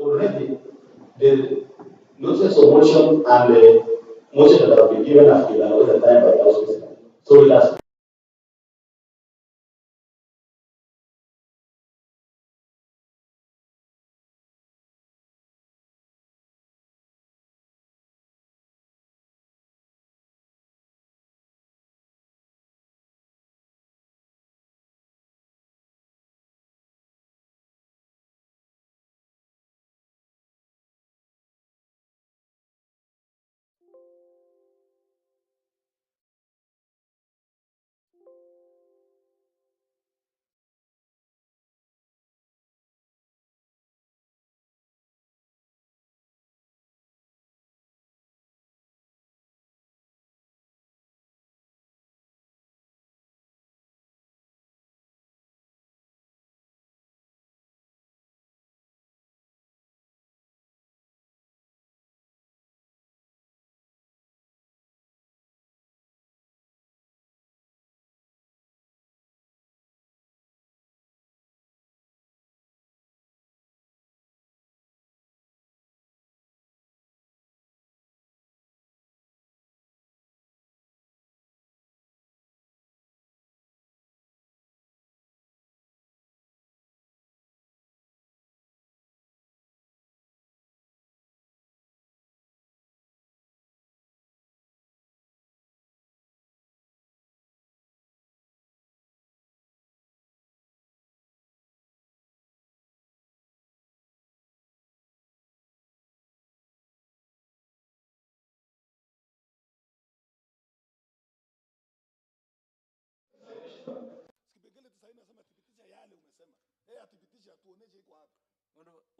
already the notice of motion and the motion that have been given has been another time by the House President. So it has.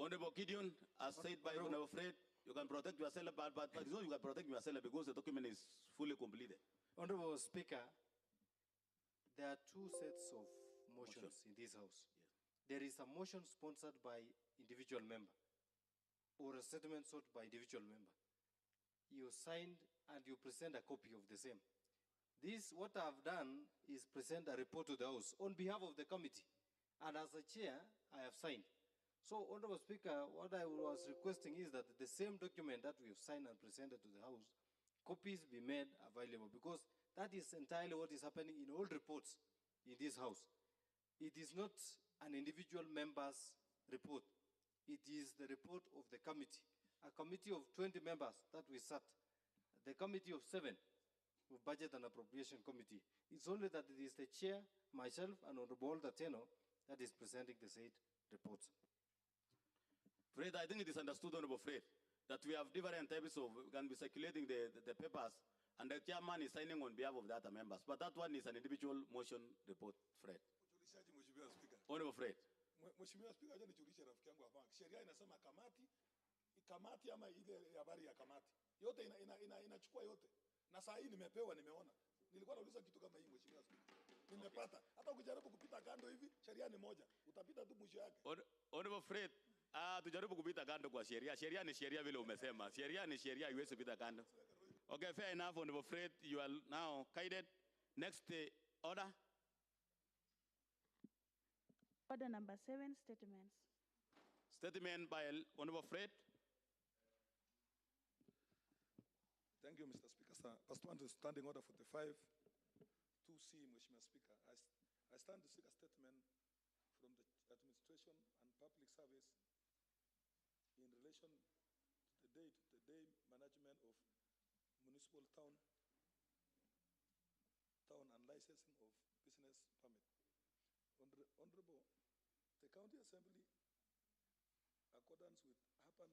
Honorable Gideon, as said by Honorable Fred, you can protect yourself, but it's not you can protect yourself because the document is fully completed. Honorable Speaker, there are two sets of motions in this House. Yes. There is a motion sponsored by individual member or a statement sought by individual member. You signed and you present a copy of the same. This, what I've done is present a report to the House on behalf of the committee. And as a chair, I have signed. So, Honorable Speaker, what I was requesting is that the same document that we have signed and presented to the House, copies be made available, because that is entirely what is happening in all reports in this House. It is not an individual member's report. It is the report of the committee, a committee of 20 members that we sat, the committee of 7, of Budget and Appropriation Committee. It's only that it is the chair, myself, and Honorable Dateno that is presenting the said reports. Fred, I think it is understood, Honorable Fred, that we have different types of, we can be circulating the papers, and the chairman is signing on behalf of the other members. But that one is an individual motion report, Fred. Honorable Fred. Mheshimiwa Spika, aje nijulishe rafiki yangu hapa. Sheria inasema kamati ama ile habari ya kamati. Yote inachukua yote. Na saa hii nimepewa, nimeona. Nilikuwa nauliza kitu kama hii, Mheshimiwa Spika. Nimepata. Hata ukijaribu kupita kando hivi, sheria ni moja. Utapita tu mwisho yake. Honorable Fred, tujaribu kupita kando kwa sheria. Sheria ni sheria vile umesema. Sheria ni sheria, haiwezi kupita kando. Okay, fair enough, Honorable Fred. You are now guided. Next order. Order number 7, statements. Statement by Honorable Fred. Thank you, Mr. Speaker, sir. Pursuant to Standing Order 45, 2C, Mheshimiwa Speaker, I stand to seek a statement from the Administration and Public Service in relation to the day-to-day management of municipal town and licensing of business permit. Honorable, the County Assembly, accordance with Urban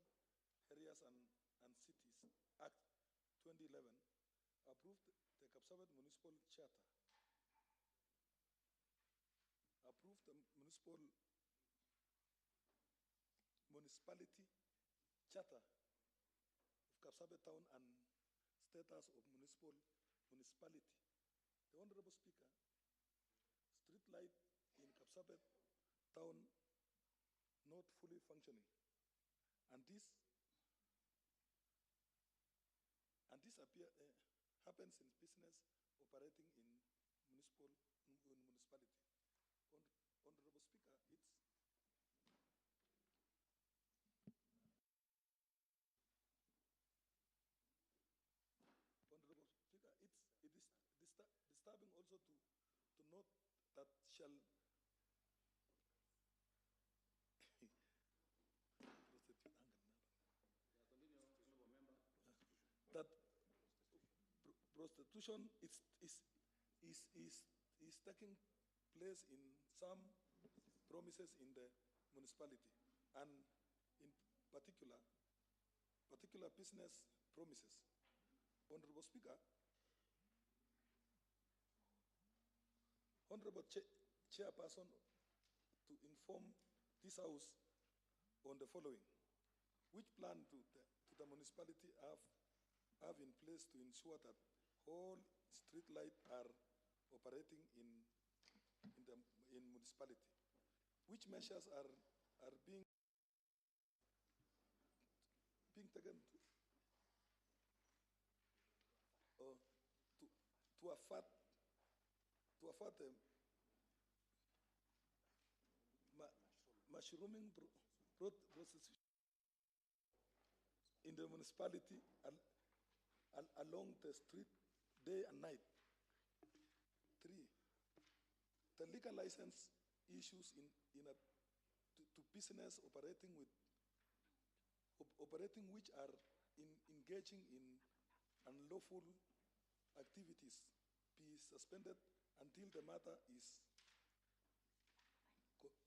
Areas and Cities Act 2011, approved the Kapsabet Municipal Charter, approved the Municipality Charter of Kapsabet Town and status of municipality. The Honorable Speaker, street light in Kapsabet Town not fully functioning, and this happens in business operating in municipality. Honorable Speaker, shall that prostitution is taking place in some promises in the municipality, and in particular business promises. Honorable Speaker, Honorable Chairperson, to inform this House on the following. Which plan to the municipality have in place to ensure that all street lights are operating in municipality? Which measures are being taken to affect the mushrooming prostitution in the municipality along the street day and night? 3, the liquor license issues to business operating which are engaging in unlawful activities be suspended until the matter is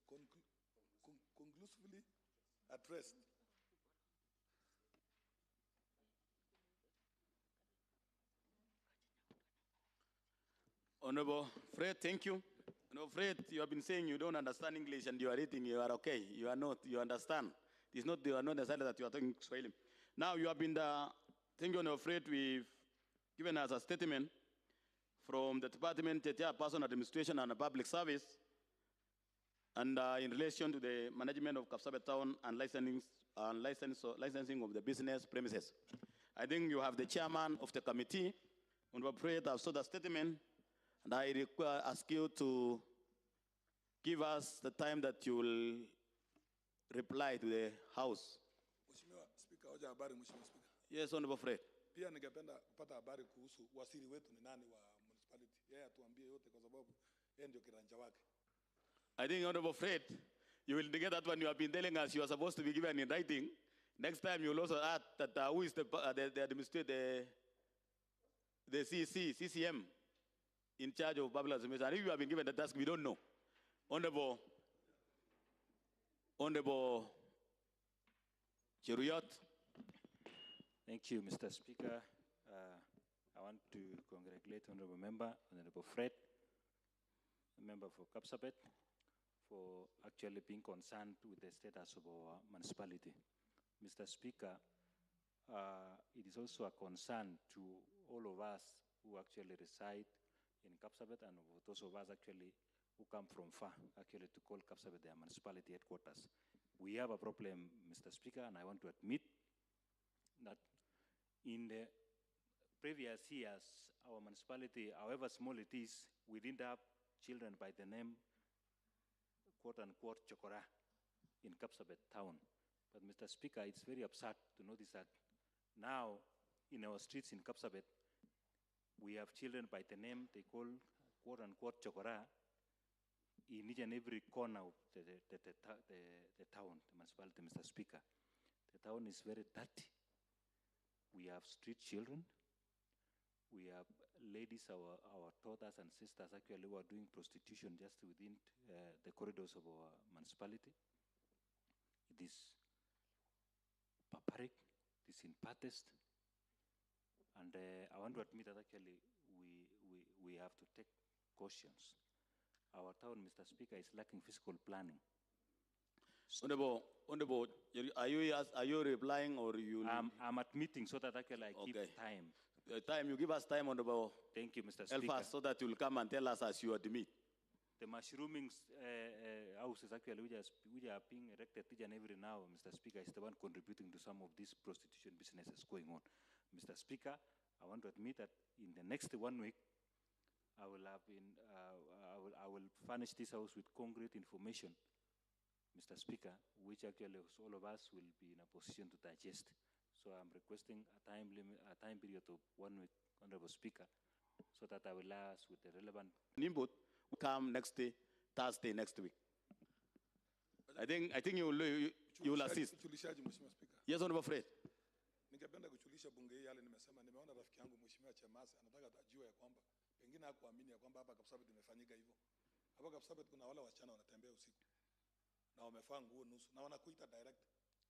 conclusively addressed. Honorable Fred, thank you. No, Fred, you have been saying you don't understand English and you are reading, you are okay. You are not, you understand. It's not, you are not decided that you are talking Swahili. Now you have been thank you, Honorable Fred, we've given us a statement from the Department of Chairperson Administration and Public Service, and in relation to the management of Kapsabet Town and licensing of the business premises. I think you have the chairman of the committee, Honorable Fred, I've saw the statement, and I ask you to give us the time that you will reply to the House. Mheshimiwa Speaker, hoja habari Mheshimiwa Speaker. Yes, Honorable Fred. Pia ningependa kupata habari kuhusu waziri wetu ni nani wa municipality. Yeye atuambie yote kwa sababu yeye ndio kiranja wake. I think, Honorable Fred, you will get that one you have been telling us you are supposed to be given in writing. Next time you will also add that who is the administrator, the CCM in charge of public administration. And if you have been given the task, we don't know. Honorable Cheruyot. Thank you, Mr. Speaker. I want to congratulate Honorable Member, Honorable Fred, member for Kapsabet, for actually being concerned with the status of our municipality. Mr. Speaker, it is also a concern to all of us who actually reside in Kapsabet and those of us actually who come from far actually to call Kapsabet their municipality headquarters. We have a problem, Mr. Speaker, and I want to admit that in the previous years, our municipality, however small it is, we didn't have children by the name, quote-unquote, Chokora in Kapsabet town. But Mr. Speaker, it's very absurd to notice that now in our streets in Kapsabet, we have children by the name they call, quote-unquote, Chokora in each and every corner of the town, the municipality, Mr. Speaker. The town is very dirty. We have street children. We have ladies, our daughters and sisters actually who are doing prostitution just within the corridors of our municipality. It is barbaric, it is in protest. And I want to admit that actually we have to take cautions. Our town, Mr. Speaker, is lacking fiscal planning. Honorable, are you replying or you? I'm admitting so that actually I keep time. Time, you give us time, Honorable. Thank you, Mr. Speaker. Elfas, so that you'll come and tell us as you admit. The mushrooming houses actually which are being erected each and every now, Mr. Speaker, is the one contributing to some of these prostitution businesses going on. Mr. Speaker, I want to admit that in the next 1 week, I will furnish this house with concrete information, Mr. Speaker, which actually all of us will be in a position to digest. So I'm requesting a time period of 1 week, Honorable Speaker, so that I will allow us with the relevant input. Come next day Thursday next week. I think you will assist. Kuchulishaji Mheshimiwa Spika. Yes, Honorable Fred. Ningependa kuchulisha bunge hii yale nimesema, nimeona rafiki yangu Mheshimiwa Chemasi anataka ajue ya kwamba pengine hakuamini ya kwamba hapa Kapsabet imefanyika hivyo. Hapa Kapsabet kuna wale wasichana wanatembea usiku na wamevaa nguo nusu na wanakuita direct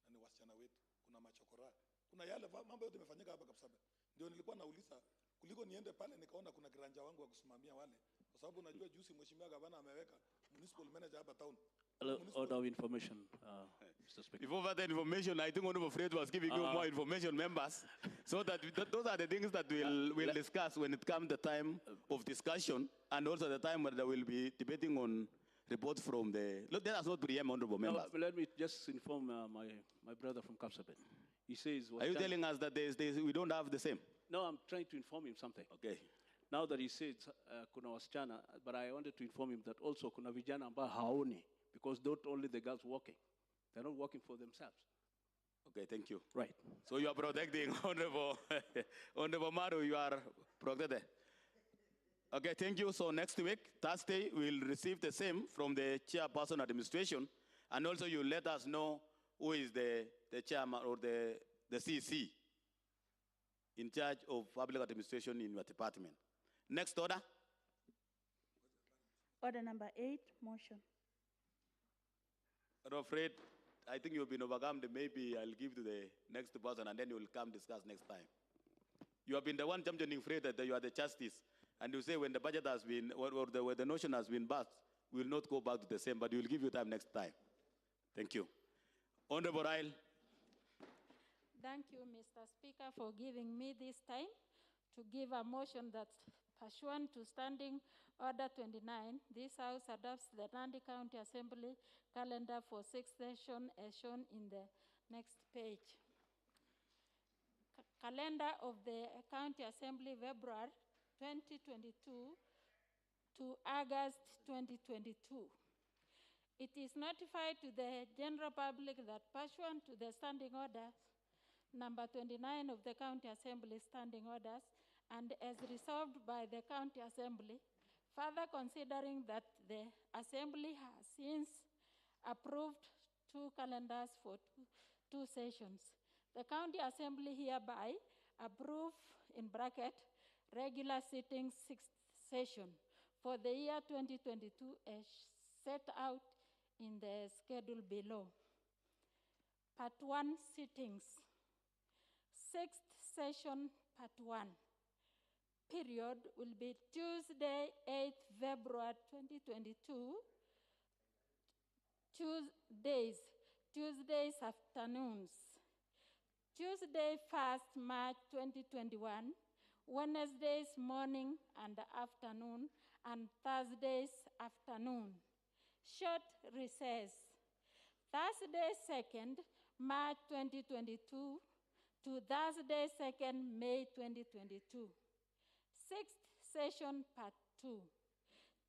na ni wasichana wetu. Kuna machokora. Kuna yale mambo yote yamefanyika hapa Kapsabet. Ndio nilikuwa nauliza kuliko niende pale nikaona kuna kiranja wangu wa kusimamia wale, kwa sababu unajua juzi Mheshimiwa Gavana ameweka municipal manager hapa town. Order of information, Mr. Speaker. Before further information, I think Honorable Fred was giving you more information, members, so that those are the things that we'll discuss when it comes the time of discussion, and also the time when they will be debating on reports from the. Let us not preempt, Honorable members. Let me just inform my brother from Kapsabet. He says. Are you telling us that we don't have the same? No, I'm trying to inform him something. Okay. Now that he says kuna wasichana, but I wanted to inform him that also kuna vijana ambao haoni, because not only the girls working, they're not working for themselves. Okay, thank you. Right. So you are protecting Honorable Maru, you are protected. Okay, thank you. So next week, Thursday, we'll receive the same from the chairperson administration, and also you let us know who is the chairman or the CC in charge of public administration in your department. Next order. Order number 8, motion. I'm afraid, I think you've been overcome. Maybe I'll give to the next person and then you will come discuss next time. You have been the one championing, Fred, that you are the justice. And you say when the budget has been, or the notion has been passed, we will not go back to the same, but we will give you time next time. Thank you. Honorable Ryle. Thank you, Mr. Speaker, for giving me this time to give a motion that pursuant to Standing Order 29, this House adopts the Nandi County Assembly calendar for 6th session as shown in the next page. Calendar of the County Assembly, February 2022 to August 2022. It is notified to the general public that pursuant to the Standing Orders number 29 of the County Assembly Standing Orders, and as resolved by the County Assembly, further considering that the Assembly has since approved 2 calendars for two sessions, the County Assembly hereby approve, in bracket, regular sitting 6th session for the year 2022 as set out in the schedule below. Part 1 sittings. 6th session, part 1. Period will be Tuesday, 8th February 2022. Tuesdays afternoons. Tuesday, 1st March 2021. Wednesdays morning and afternoon, and Thursdays afternoon. Short recess. Thursday, 2nd March 2022 to Thursday, 2nd May 2022. 6th session, part 2.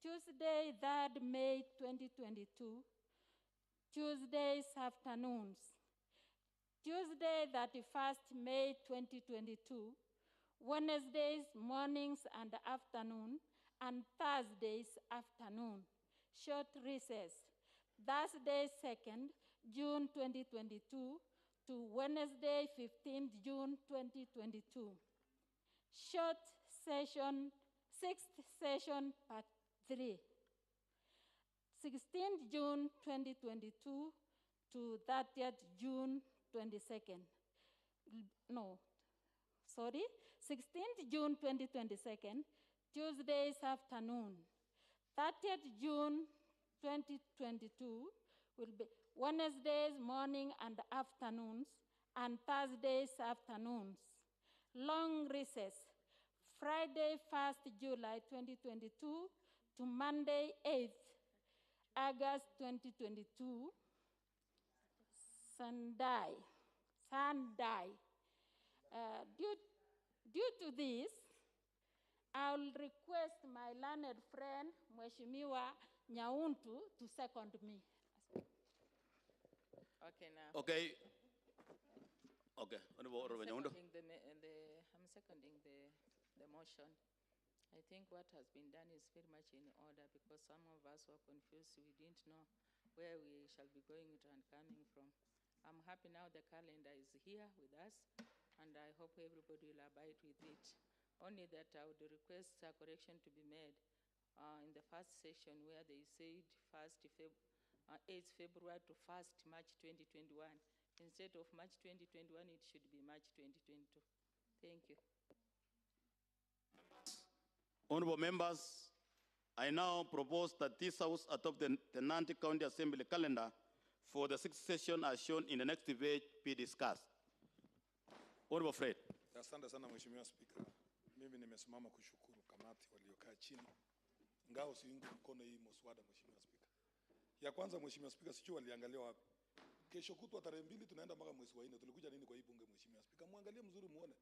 Tuesday, 3rd May 2022. Tuesdays afternoons. Tuesday, 31st May 2022. Wednesdays mornings and afternoon, and Thursdays afternoon. Short recess. Thursday, 2nd June 2022 to Wednesday, 15th June 2022. Short session, 6th session, part 3. 16th June 2022 to 30th June 22nd. No, sorry, 16th June 2022, Tuesdays afternoon. 30th June 2022 will be Wednesdays morning and afternoons, and Thursdays afternoons. Long recess. Friday, 1st July 2022 to Monday, 8th August 2022. Sunday. Due to this, I'll request my learned friend, Mheshimiwa Nyauntu, to second me. Okay, now. Okay. Okay. Honorable I'm Nyauntu. seconding the motion. I think what has been done is very much in order because some of us were confused. We didn't know where we shall be going to and coming from. I'm happy now the calendar is here with us, and I hope everybody will abide with it. Only that I would request a correction to be made in the first session where they said 8th February to 1st March 2021. Instead of March 2021, it should be March 2022. Thank you. Honorable members, I now propose that this House adopt the Nandi County Assembly calendar for the sixth session as shown in the next debate be discussed. Honorable Fred. Asante sana Mheshimiwa Spika. Mimi nimesimama kushukuru kamati waliokaa chini. Ngao siungi mkono hii mswada Mheshimiwa Spika. Ya kwanza Mheshimiwa Spika, sijui waliangalia wapi. Kesho kutwa tarehe 2 tunaenda mpaka mwezi wa 4. Tulikuja nini kwa hii bunge Mheshimiwa Spika? Muangalie mzuri muone.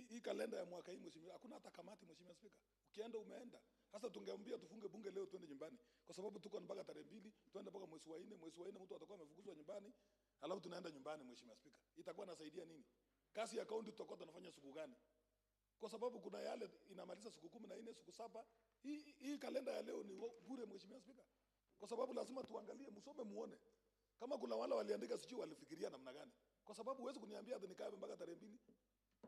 Hii kalenda ya mwaka hii Mheshimiwa, hakuna hata kamati Mheshimiwa Spika. Ukienda umeenda. Sasa tungeambia tufunge bunge leo tuende nyumbani. Kwa sababu tuko mpaka tarehe 2, tuende mpaka mwezi wa 4. Mwezi wa 4 mtu atakuwa amefukuzwa nyumbani. Alafu tunaenda nyumbani Mheshimiwa Spika. Itakuwa nasaidia nini? Kasi ya kaunti tutakuwa tunafanya siku gani? Kwa sababu kuna yale inamaliza siku 14, siku 7. Hii kalenda ya leo ni bure Mheshimiwa Spika. Kwa sababu lazima tuangalie, msome muone. Kama kuna wale waliandika sijui walifikiria namna gani. Kwa sababu huwezi kuniambia ati nikae mpaka tarehe 2.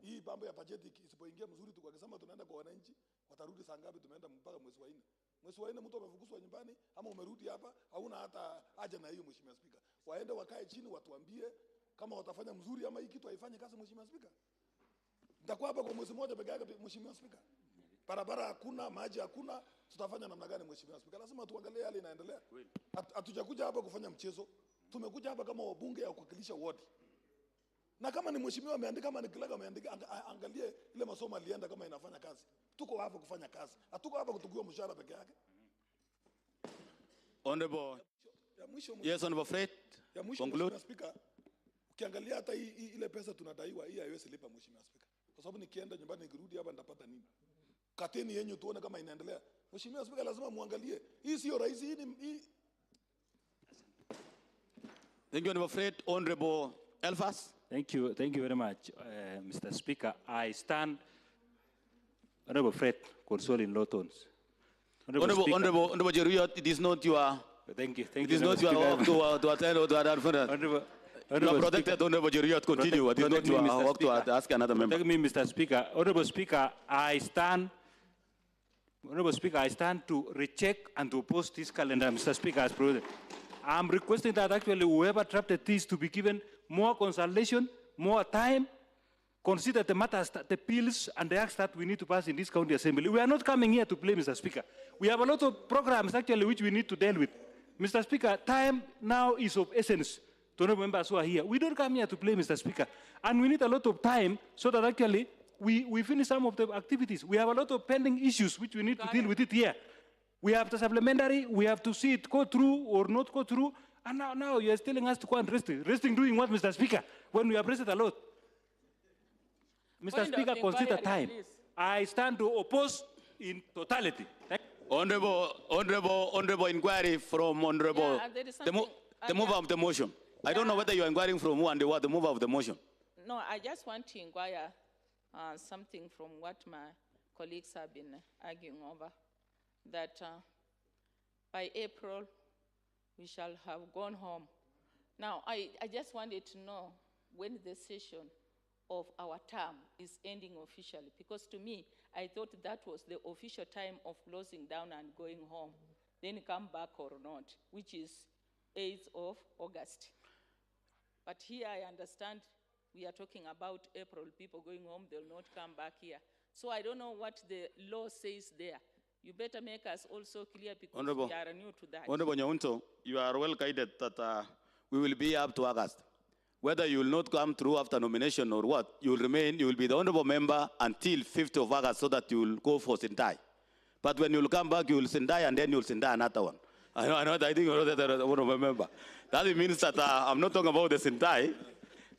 Hii mambo ya bajeti isipoingia mzuri tu wakisema tunaenda kwa wananchi, watarudi saa ngapi tumeenda mpaka mwezi wa 4. Mwezi wa 4 mtu amefukuzwa nyumbani ama umerudi hapa, hauna hata haja na hiyo Mheshimiwa Spika. Waende wakae chini watuambie kama watafanya mzuri ama hii kitu haifanye kazi Mheshimiwa Spika. Nitakuwa hapa kwa mwezi mmoja peke yake Mheshimiwa Spika. Barabara hakuna, maji hakuna, tutafanya namna gani Mheshimiwa Spika? Lazima tuangalie hali inaendelea. Hatujakuja hapa kufanya mchezo. Tumekuja hapa kama wabunge ya kuwakilisha ward. Na kama ni mheshimiwa ameandika kama ni kilaga ameandika, angalie ile masomo alienda kama inafanya kazi. Tuko hapa kufanya kazi. Hatuko hapa kutukiwa mshahara peke yake. Honorable. Yes, Honorable Fred. Ya mwisho Mheshimiwa Spika. Ukiangalia hata ile pesa tunadaiwa hii haiwezi lipa Mheshimiwa Spika. Kwa sababu nikienda nyumbani nikirudi hapa nitapata nini? Kateni yenyu tuone kama inaendelea. Mheshimiwa Spika, lazima muangalie. Hii sio rahisi, hii. Thank you, Honorable Fred. Honorable Elfas. Thank you very much, Mr. Speaker. I stand, Honorable Fred, console in low tones. Honorable Jeruyot, it is not your. Thank you. It is not your work to attend or to attend. You are protected, Honorable Jeruyot. Continue. It is not your work to ask another member. Protect me, Mr. Speaker. Honorable Speaker, I stand to reject and to oppose this calendar, Mr. Speaker, as provided. I'm requesting that actually whoever drafted this to be given more consultation, more time, consider the matters, the bills and the acts that we need to pass in this county assembly. We are not coming here to play, Mr. Speaker. We have a lot of programs actually which we need to deal with. Mr. Speaker, time now is of essence to honorable members who are here. We don't come here to play, Mr. Speaker. And we need a lot of time so that actually we finish some of the activities. We have a lot of pending issues which we need to deal with it here. We have the supplementary, we have to see it go through or not go through. And now you're telling us to go and rest. Resting doing what, Mr. Speaker, when we have rested a lot? Mr. Speaker, consider time. Please. I stand to oppose in totality. Honorable inquiry from Honorable, the mover of the motion. I don't know whether you're inquiring from who and the mover of the motion. No, I just want to inquire something from what my colleagues have been arguing over, that by April, we shall have gone home. Now, I just wanted to know when the session of our term is ending officially, because to me, I thought that was the official time of closing down and going home, then come back or not, which is 8th of August. But here I understand we are talking about April, people going home, they'll not come back here. So I don't know what the law says there. You better make us also clear because we are new to that. Honorable Nyaunto, you are well guided that we will be up to August. Whether you will not come through after nomination or what, you will remain, you will be the honorable member until 5th of August so that you will go for Sendai. But when you will come back, you will Sendai and then you will Sendai another one. I think you know that I'm honorable member. That means that I'm not talking about the Sendai.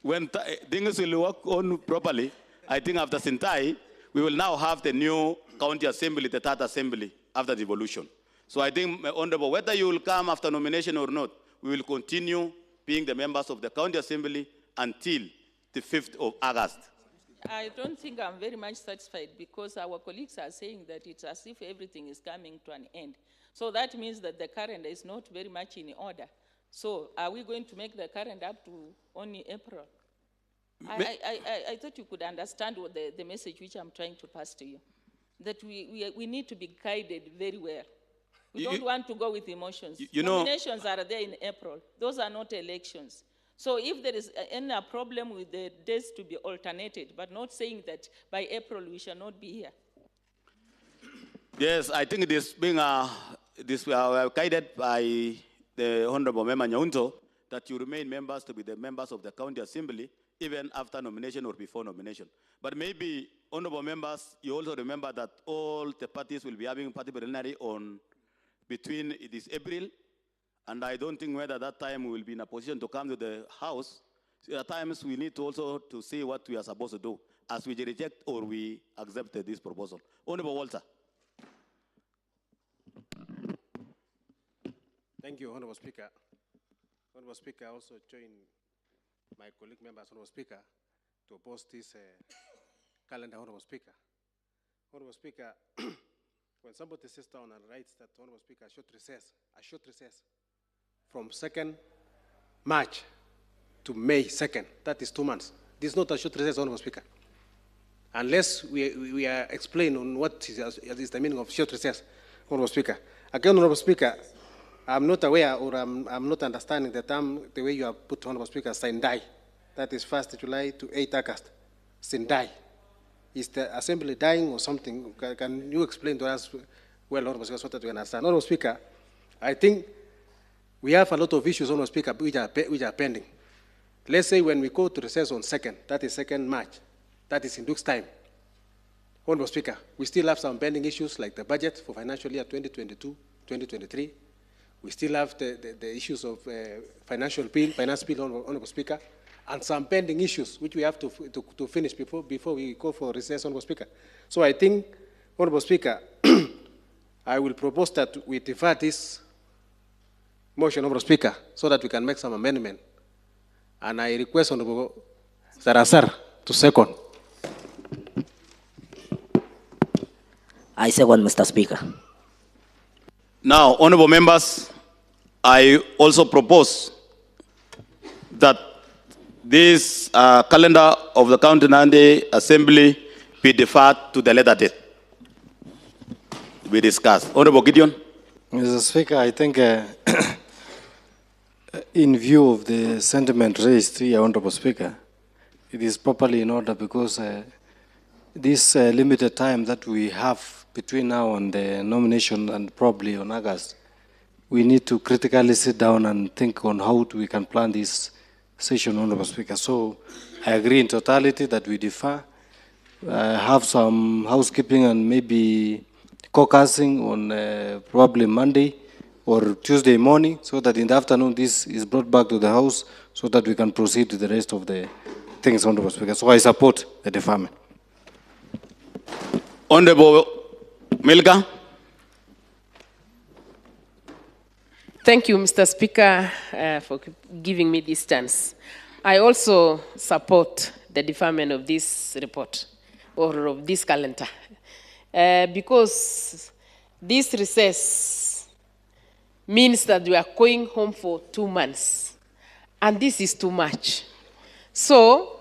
When things will work on properly, I think after Sendai, we will now have the new county assembly, the third assembly, after the devolution. So I think, Honorable, whether you will come after nomination or not, we will continue being the members of the county assembly until the 5th of August. I don't think I'm very much satisfied because our colleagues are saying that it's as if everything is coming to an end. So that means that the calendar is not very much in order. So are we going to make the calendar up to only April? I thought you could understand what the message which I'm trying to pass to you. That we need to be guided very well. We don't want to go with emotions. Nominations are there in April. Those are not elections. So if there is any problem with the days to be alternated, but not saying that by April we shall not be here. Yes, I think this being guided by the Honorable Member Nyaunto, that you remain members to be the members of the County Assembly, even after nomination or before nomination. But maybe, Honorable Members, you also remember that all the parties will be having party preliminary on between this April, and I don't think whether that time we will be in a position to come to the House. So at times we need to also to see what we are supposed to do, as we reject or we accept this proposal. Honorable Walter. Thank you, Honorable Speaker. Honorable Speaker, I also join my colleague members, Honorable Speaker, to oppose this calendar, Honorable Speaker. Honorable Speaker, when somebody sits down and writes that, Honorable Speaker, a short recess from 2nd March to May 2nd, that is 2 months. This is not a short recess, Honorable Speaker. Unless we are explained on what is the meaning of short recess, Honorable Speaker. Again, Honorable Speaker, I'm not aware or I'm not understanding the term, the way you have put, Honorable Speaker, Sendai. That is 1st July to 8th August. Sendai. Is the assembly dying or something? Can you explain to us well, Honorable Speaker, so that we understand? Honorable Speaker, I think we have a lot of issues, Honorable Speaker, which are pending. Let's say when we go to recess on 2nd, that is 2nd March, that is in 2 weeks' time. Honorable Speaker, we still have some pending issues like the budget for financial year 2022, 2023. We still have the issues of finance bill, Honorable Speaker, and some pending issues which we have to finish before we go for recess, Honorable Speaker. So I think, Honorable Speaker, I will propose that we defer this motion, Honorable Speaker, so that we can make some amendment. And I request Honorable Sarasar to second. I second, Mr. Speaker. Now, honorable members, I also propose that this calendar of the County Nandi Assembly be deferred to the later date. We discussed. Honorable Gideon. Mr. Speaker, I think in view of the sentiment raised here, Honorable Speaker, it is properly in order because this limited time that we have between now and the nomination and probably on August, we need to critically sit down and think on how we can plan this session, Honorable Speaker. So I agree in totality that we defer, have some housekeeping and maybe caucusing on probably Monday or Tuesday morning, so that in the afternoon this is brought back to the House so that we can proceed to the rest of the things, Honorable Speaker. So I support the deferment. Honorable Milka. Thank you, Mr. Speaker, for giving me this chance. I also support the deferment of this report or of this calendar because this recess means that we are going home for 2 months, and this is too much. So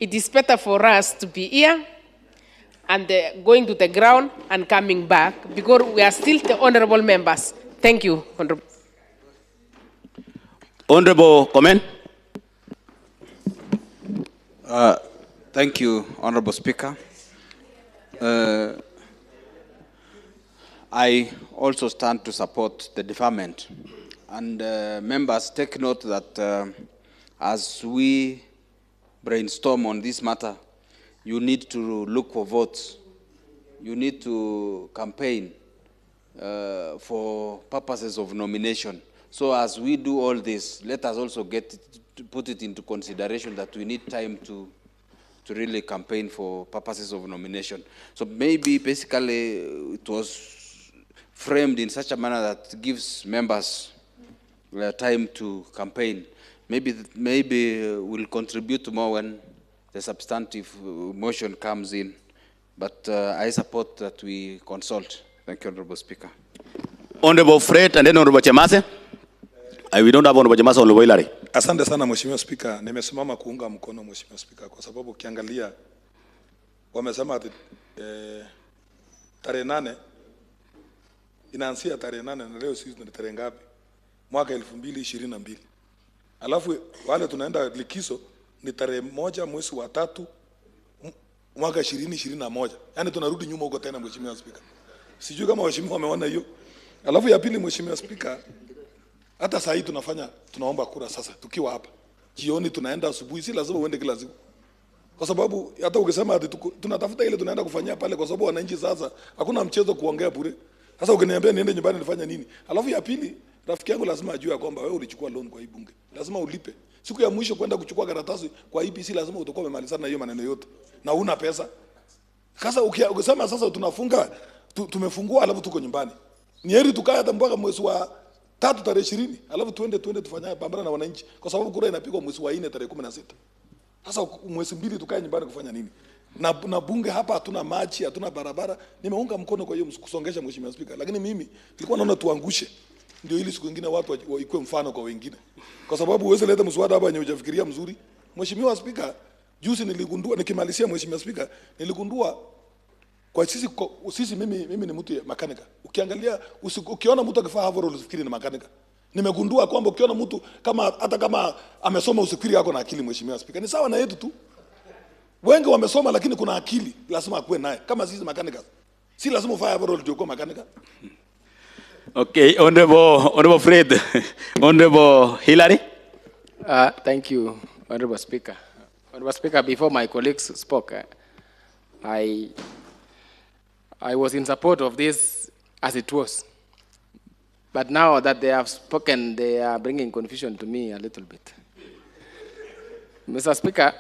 it is better for us to be here and going to the ground and coming back because we are still the honorable members. Thank you, Honorable. Honorable comment. Thank you, Honorable Speaker. I also stand to support the deferment. And members, take note that as we brainstorm on this matter, you need to look for votes. You need to campaign for purposes of nomination. So as we do all this, let us also put it into consideration that we need time to really campaign for purposes of nomination. So maybe basically it was framed in such a manner that gives members time to campaign. Maybe we'll contribute more when the substantive motion comes in. But I support that we consult. Thank you, Honorable Speaker. Honorable Fred and then Honorable Chemase. We don't have Honorable Chemase, Honorable Hillary. Asante sana Mheshimiwa Spika, nimesimama kuunga mkono Mheshimiwa Spika kwa sababu ukiangalia wamesema ati tarehe 8 inaanzia tarehe 8 na leo sisi ni tarehe ngapi? Mwaka 2022. Alafu wale tunaenda likizo ni tarehe 1 mwezi wa 3 mwaka 2021. Yaani tunarudi nyuma huko tena Mheshimiwa Spika. Sijui kama waheshimiwa wameona hiyo. Alafu ya pili Mheshimiwa Spika, hata saa hii tunaomba kura sasa tukiwa hapa. Jioni tunaenda asubuhi, si lazima uende kila siku. Kwa sababu hata ukisema ati tunatafuta ile tunaenda kufanyia pale kwa sababu wananchi sasa hakuna mchezo kuongea bure. Sasa ukiniambia niende nyumbani nifanye nini? Alafu ya pili, rafiki yangu lazima ajue kwamba wewe ulichukua loan kwa hii bunge. Lazima ulipe. Siku ya mwisho kwenda kuchukua karatasi kwa EPC lazima utakuwa umemalizana na hiyo maneno yote. Na una pesa. Sasa ukisema sasa tunafunga tumefungua alafu tuko nyumbani. Ni heri tukae hata mpaka mwezi wa 3 tarehe 20 alafu tuende tufanye pambana na wananchi kwa sababu kura inapigwa mwezi wa 4 tarehe 16. Sasa mwezi 2 tukae nyumbani kufanya nini? Na bunge hapa hatuna maji, hatuna barabara. Nimeunga mkono kwa hiyo kusongesha Mheshimiwa Spika, lakini mimi nilikuwa naona tuangushe ndio ili siku nyingine watu waikwe mfano kwa wengine. Kwa sababu uweze leta mswada hapa yenye hujafikiria mzuri. Mheshimiwa Spika, juzi niligundua nikimalizia Mheshimiwa Spika, niligundua kwa sisi mimi ni mtu makanika. Ukiangalia ukiona mtu akifaa overall usifikiri ni makanika. Nimegundua kwamba ukiona mtu hata kama amesoma usifikiri yako na akili Mheshimiwa Spika. Ni sawa na yetu tu. Wengi wamesoma lakini kuna akili lazima akuwe naye. Kama sisi makanika. Si lazima ufae overall ndio uko makanika. Okay, Honorable Fred. Honorable Hillary. Thank you, Honorable Speaker. Honorable Speaker, before my colleagues spoke, I was in support of this as it was. But now that they have spoken, they are bringing confusion to me a little bit. Mr. Speaker,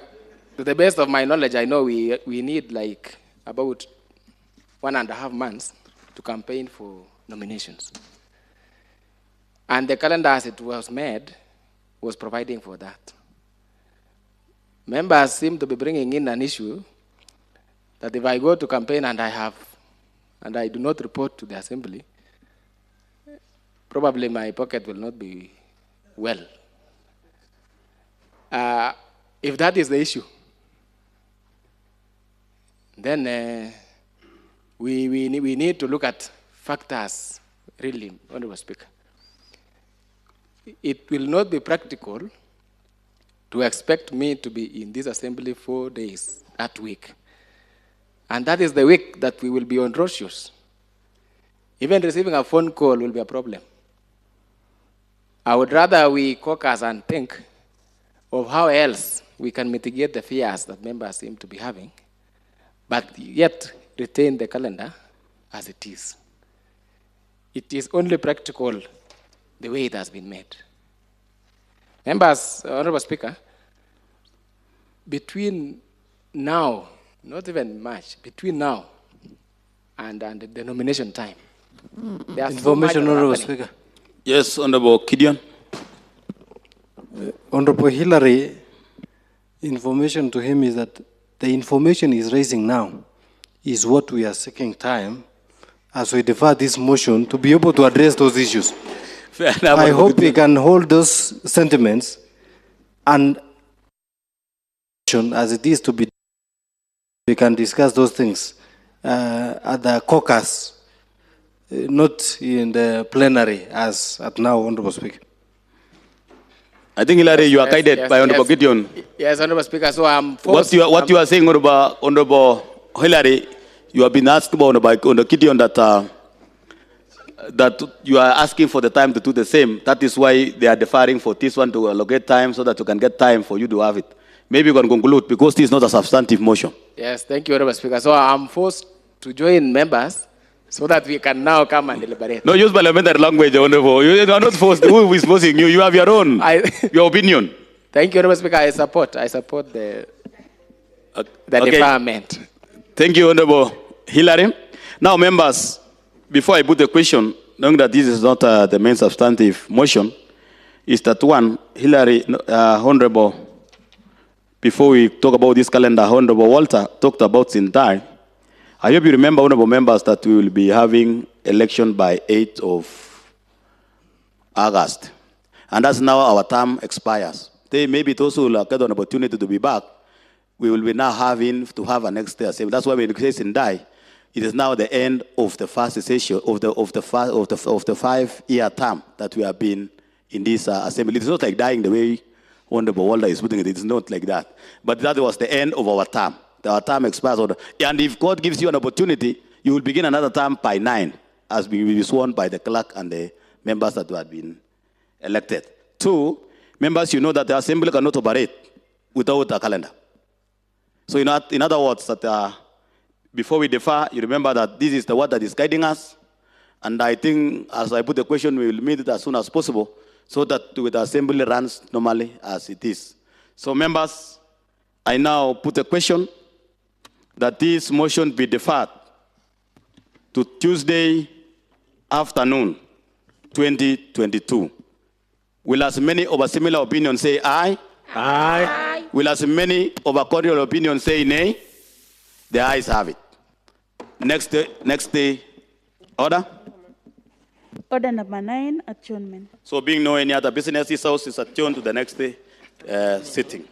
to the best of my knowledge, I know we need like about 1.5 months to campaign for nominations. And the calendar as it was made was providing for that. Members seem to be bringing in an issue that if I go to campaign and I do not report to the assembly, probably my pocket will not be well. If that is the issue, then we need to look at factors, really, Honorable Speaker. It will not be practical to expect me to be in this assembly 4 days that week. And that is the week that we will be on roadshows. Even receiving a phone call will be a problem. I would rather we caucus and think of how else we can mitigate the fears that members seem to be having, but yet retain the calendar as it is. It is only practical the way it has been made. Members, Honorable Speaker, between now, not even March, between now and the nomination time, there's Information, Honorable Speaker. Yes, Honorable Gideon. Honorable Hillary, information to him is that the information he's raising now is what we are seeking time as we defer this motion to be able to address those issues. I hope we can hold those sentiments and as it is to be, we can discuss those things at the caucus, not in the plenary as at now, Honorable Speaker. I think, Hillary, you are guided by Honorable Gideon. Yes, Honorable Speaker, so I'm forced. What you are saying, Honorable Hillary, you have been asked by Honorable Gideon that you are asking for the time to do the same. That is why they are deferring for this one to allocate time so that you can get time for you to have it. Maybe you can conclude because this is not a substantive motion. Yes, thank you, Honorable Speaker. So I'm forced to join members so that we can now come and deliberate. No, use parliamentary language, Honorable. You are not forced. Who is forcing you? You have your own, your opinion. Thank you, Honorable Speaker. I support the deferment. Thank you, Honorable Hillary. Now, members, before I put the question, knowing that this is not the main substantive motion, is that one, Hillary, Honorable before we talk about this calendar, Honorable Walter talked about Sindai. I hope you remember, honorable members, that we will be having election by 8th of August. And that's now our term expires. Maybe those who will get an opportunity to be back, we will be now having to have an next assembly. That's why when it says Sindai, it is now the end of the first session of the 5-year term that we have been in this assembly. It's not like dying the way Honorable Walter is putting it. It's not like that. But that was the end of our term. Our term expires. And if God gives you an opportunity, you will begin another term by 9, as we will be sworn by the clerk and the members that have been elected. 2, members, you know that the assembly cannot operate without a calendar. So in other words, that before we defer, you remember that this is the word that is guiding us. And I think, as I put the question, we will meet it as soon as possible, so that the assembly runs normally as it is. So members, I now put a question that this motion be deferred to Tuesday afternoon, 2022. Will as many of a similar opinion say aye? Aye. Aye. Will as many of a contrary opinion say nay? The ayes have it. Next day, order? Order number 9, adjournment. So being no any other business, this house is adjourned to the next day sitting.